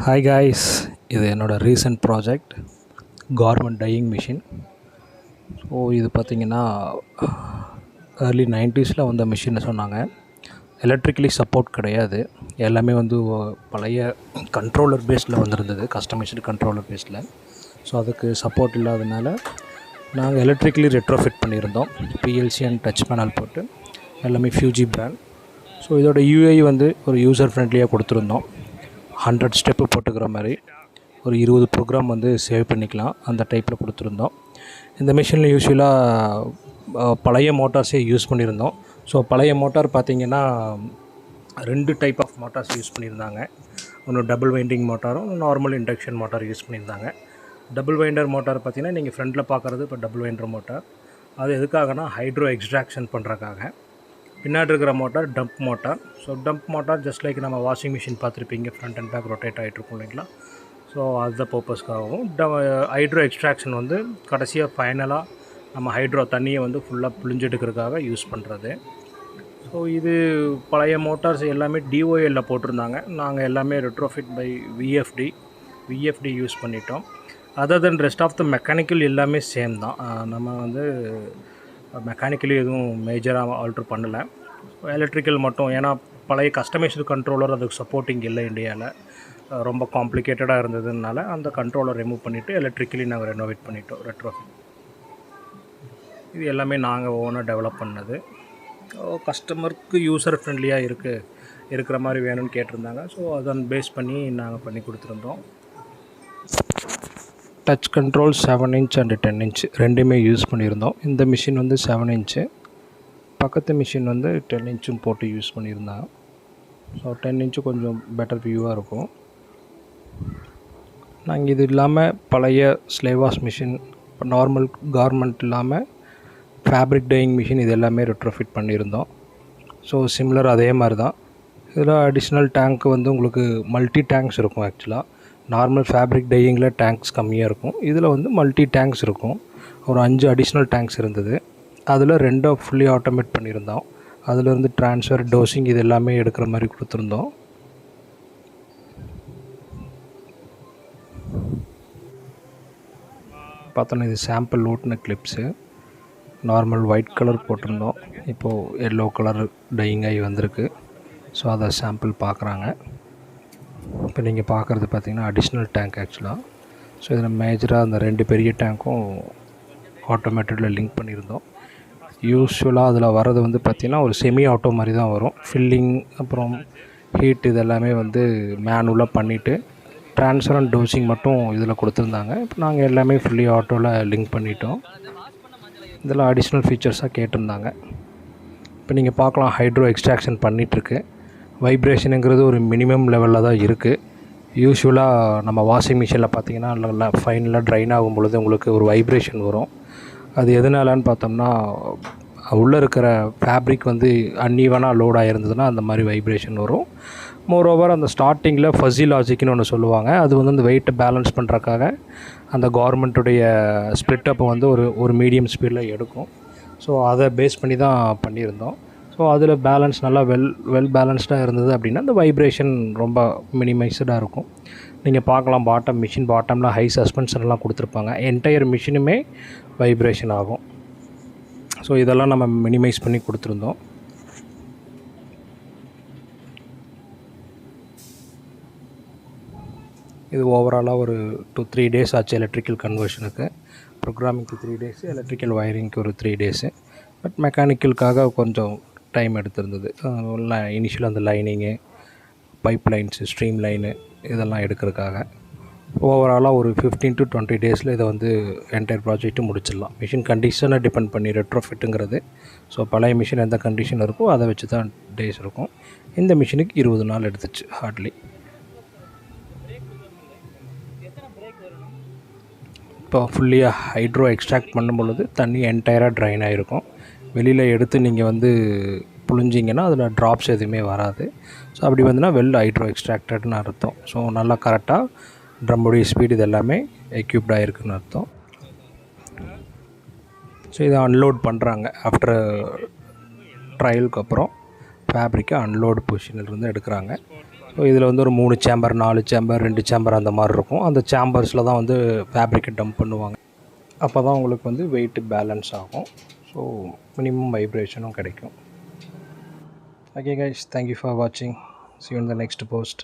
Hi guys, இது என்னோட recent project garment dyeing machine. So இது பார்த்திங்கன்னா ஏர்லி 90s வந்த மிஷின்னு சொன்னாங்க. எலக்ட்ரிக்கலி சப்போர்ட் கிடையாது, எல்லாமே வந்து பழைய கண்ட்ரோலர் பேஸில் வந்திருந்தது, கஸ்டமைஸ்டு கண்ட்ரோலர் பேஸில். ஸோ அதுக்கு சப்போர்ட் இல்லாததுனால நாங்கள் எலக்ட்ரிக்கலி ரெட்ரோஃபிட் பண்ணியிருந்தோம். PLC அண்ட் டச் பேனல் போட்டு எல்லாமே FUJI பிராண்ட். ஸோ இதோட UI வந்து ஒரு யூசர் ஃப்ரெண்ட்லியாக கொடுத்துருந்தோம். 100 ஸ்டெப்பு போட்டுக்கிற மாதிரி ஒரு 20 ப்ரோக்ராம் வந்து சேவ் பண்ணிக்கலாம், அந்த டைப்பில் கொடுத்துருந்தோம். இந்த மிஷினில் யூஸ்வலாக பழைய மோட்டார்ஸே யூஸ் பண்ணியிருந்தோம். ஸோ பழைய மோட்டார் பார்த்திங்கன்னா 2 டைப் ஆஃப் மோட்டார்ஸ் யூஸ் பண்ணியிருந்தாங்க. ஒன்று டபுள் வைண்டிங் மோட்டாரும் நார்மல் இண்டக்ஷன் மோட்டார் யூஸ் பண்ணியிருந்தாங்க. டபுள் வைண்டர் மோட்டார் பார்த்திங்கன்னா நீங்கள் ஃப்ரண்டில் பார்க்குறது இப்போ டபுள் வைண்டர் மோட்டார். அது எதுக்காகனா ஹைட்ரோ எக்ஸ்ட்ராக்ஷன் பண்ணுறக்காக. பின்னாடி இருக்கிற motor dump motor. So dump motor just like நம்ம வாஷிங் மிஷின் பார்த்துருப்பீங்க, ஃப்ரண்ட் அண்ட் பேக் ரொட்டேட் ஆகிட்ருக்கும் இல்லைங்களா. ஸோ அந்த பர்பஸ்க்காகவும் ஹைட்ரோ எக்ஸ்ட்ராக்ஷன் வந்து கடைசியாக ஃபைனலாக நம்ம ஹைட்ரோ தண்ணியை வந்து ஃபுல்லாக புழிஞ்செடுக்கிறதுக்காக யூஸ் பண்ணுறது. ஸோ இது பழைய மோட்டார்ஸ் எல்லாமே DOLல போட்டிருந்தாங்க. நாங்கள் எல்லாமே ரெட்ரோஃபிட் பை VFD யூஸ் பண்ணிட்டோம். Other then rest of the mechanical எல்லாமே சேம் தான். நம்ம வந்து மெக்கானிக்கலி எதுவும் மேஜராக ஆல்ட்ரு பண்ணலை, எலக்ட்ரிக்கல் மட்டும். ஏன்னா பழைய கஸ்டமைஸ்டு கண்ட்ரோலர் அதுக்கு சப்போர்ட்டிங் இல்லை இந்தியாவில், ரொம்ப காம்ப்ளிகேட்டடாக இருந்ததுனால அந்த கண்ட்ரோலர் ரிமூவ் பண்ணிவிட்டு எலக்ட்ரிக்கலி நாங்கள் ரெனோவேட் பண்ணிட்டோம், ரெட்ரோஃபிட். இது எல்லாமே நாங்கள் ஓனாக டெவலப் பண்ணது. கஸ்டமருக்கு யூசர் ஃப்ரெண்ட்லியாக இருக்கிற மாதிரி வேணும்னு கேட்டிருந்தாங்க. ஸோ அதன் பேஸ் பண்ணி நாங்கள் பண்ணி கொடுத்துருந்தோம். Touch control 7 inch and 10 inch ரெண்டுமே யூஸ் பண்ணியிருந்தோம். இந்த மிஷின் வந்து 7 இன்ச்சு, பக்கத்து மிஷின் வந்து 10 இன்ச்சும் போட்டு யூஸ் பண்ணியிருந்தாங்க. ஸோ 10 இன்ச்சு கொஞ்சம் பெட்டர் வியூவாக இருக்கும். நாங்கள் இது இல்லாமல் பழைய ஸ்லேவாஷ் மிஷின், நார்மல் கார்மெண்ட் இல்லாமல் ஃபேப்ரிக் டையிங் மிஷின், இது எல்லாமே ரெட்ரோஃபிட் பண்ணியிருந்தோம். ஸோ சிமிலர் அதே மாதிரி தான். இதில் அடிஷ்னல் டேங்க் வந்து உங்களுக்கு மல்டி டேங்க்ஸ் இருக்கும். ஆக்சுவலாக நார்மல் ஃபேப்ரிக் டையிங்கில் டேங்க்ஸ் கம்மியாக இருக்கும், இதில் வந்து மல்டி டேங்க்ஸ் இருக்கும். ஒரு 5 அடிஷ்னல் டேங்க்ஸ் இருந்தது. அதில் 2 ஃபுல்லி ஆட்டோமேட் பண்ணியிருந்தோம். அதிலேருந்து ட்ரான்ஸ்ஃபர், டோசிங் இது எல்லாமே எடுக்கிற மாதிரி கொடுத்துருந்தோம். பார்த்தோன்னா இது சாம்பிள் ஓட்டின கிளிப்ஸு. நார்மல் ஒயிட் கலர் போட்டிருந்தோம், இப்போது எல்லோ கலர் டையிங் ஆகி வந்திருக்கு. ஸோ அதை சாம்பிள் பார்க்குறாங்க. இப்போ நீங்கள் பார்க்குறது பார்த்திங்கன்னா அடிஷ்னல் டேங்க் ஆக்சுவலாக. ஸோ இதில் மேஜராக அந்த 2 பெரிய டேங்க்கும் ஆட்டோமேட்டடில் லிங்க் பண்ணியிருந்தோம். யூஸ்வலாக அதில் வர்றது வந்து பார்த்திங்கன்னா ஒரு செமி ஆட்டோ மாதிரி தான் வரும். ஃபில்லிங் அப்புறம் ஹீட் இதெல்லாமே வந்து மேனுவலாக பண்ணிவிட்டு ட்ரான்ஸ்ஃபர் அண்ட் டோசிங் மட்டும் இதில் கொடுத்துருந்தாங்க. இப்போ நாங்கள் எல்லாமே ஃபுல்லி ஆட்டோவில் லிங்க் பண்ணிட்டோம். இதெல்லாம் அடிஷ்னல் ஃபீச்சர்ஸாக கேட்டிருந்தாங்க. இப்போ நீங்கள் பார்க்கலாம் ஹைட்ரோ எக்ஸ்ட்ராக்ஷன் பண்ணிகிட்ருக்கு. வைப்ரேஷனுங்கிறது ஒரு மினிமம் லெவலில் தான் இருக்குது. யூஸ்வலாக நம்ம வாஷிங் மிஷினில் பார்த்திங்கன்னா நல்லா ஃபைனலாக ட்ரைன் ஆகும் பொழுது உங்களுக்கு ஒரு வைப்ரேஷன் வரும். அது எதனாலன்னு பார்த்தோம்னா உள்ளே இருக்கிற ஃபேப்ரிக் வந்து அன்ஈவனாக லோட் ஆகிருந்ததுன்னா அந்த மாதிரி வைப்ரேஷன் வரும். மோரோவர் அந்த ஸ்டார்டிங்கில் ஃபஸி லாஜிக்னு ஒன்று சொல்லுவாங்க, அது வந்து அந்த வெயிட்டை பேலன்ஸ் பண்ணுறக்காக அந்த கார்மெண்ட்டுடைய ஸ்ப்ளிட்டப்பை வந்து ஒரு மீடியம் ஸ்பீடில் எடுக்கும். ஸோ அதை பேஸ் பண்ணி தான் பண்ணியிருந்தோம். ஸோ அதில் பேலன்ஸ் நல்லா வெல் பேலன்ஸ்டாக இருந்தது அப்படின்னா அந்த வைப்ரேஷன் ரொம்ப மினிமைஸ்டாக இருக்கும். நீங்கள் பார்க்கலாம் மிஷின் பாட்டமில் ஹை சஸ்பென்ஷன்லாம் கொடுத்துருப்பாங்க, என்டையர் மிஷினுமே வைப்ரேஷன் ஆகும். ஸோ இதெல்லாம் நம்ம மினிமைஸ் பண்ணி கொடுத்துருந்தோம். இது ஓவராலாக ஒரு 2-3 டேஸ் ஆச்சு எலக்ட்ரிக்கல் கன்வர்ஷனுக்கு. ப்ரோக்ராமிங்க்கு 3 டேஸு, எலக்ட்ரிக்கல் வயரிங்க்கு ஒரு 3 டேஸு. பட் மெக்கானிக்கலுக்காக கொஞ்சம் டைம் எடுத்திருந்தது. இனிஷியல் அந்த lining, pipe lines, stream line இதெல்லாம் எடுக்கிறதுக்காக. ஓவராலாக ஒரு 15 to 20 டேஸில் இதை வந்து என்டையர் ப்ராஜெக்ட்டு முடிச்சிடலாம். மிஷின் கண்டிஷனை டிபெண்ட் பண்ணி ரெட்ரோஃபிட்டுங்கிறது. ஸோ பழைய மிஷின் எந்த கண்டிஷன் இருக்கோ அதை வச்சு தான் டேஸ் இருக்கும். இந்த மிஷினுக்கு 20 நாள் எடுத்துச்சு ஹார்ட்லி. இப்போ ஃபுல்லியாக ஹைட்ரோ எக்ஸ்ட்ராக்ட் பண்ணும் பொழுது தண்ணி என்டையராக ட்ரைன் ஆகிருக்கும். வெளியில் எடுத்து நீங்கள் வந்து புழிஞ்சிங்கன்னா அதில் ட்ராப்ஸ் எதுவுமே வராது. ஸோ அப்படி வந்துன்னா ஹைட்ரோ எக்ஸ்ட்ராக்டட்னு அர்த்தம். ஸோ நல்லா கரெக்டாக ட்ரம்முடைய ஸ்பீடு இது எல்லாமே எக்யூப்ட் ஆகிருக்குன்னு அர்த்தம். ஸோ இதை அன்லோட் பண்ணுறாங்க. ஆஃப்டர் ட்ரையலுக்கு அப்புறம் ஃபேப்ரிக்கை அன்லோடு பொசிஷனிலிருந்து எடுக்கிறாங்க. ஸோ இதில் வந்து ஒரு 3 சேம்பர் 4 சேம்பர் 2 சேம்பர் அந்த மாதிரி இருக்கும். அந்த சேம்பர்ஸில் தான் வந்து ஃபேப்ரிக்கை டம்ப் பண்ணுவாங்க. அப்போ தான் உங்களுக்கு வந்து வெயிட் பேலன்ஸ் ஆகும். ஸோ மினிமம் வைப்ரேஷனும் கிடைக்கும். Okay guys, thank you for watching. See you in the next post.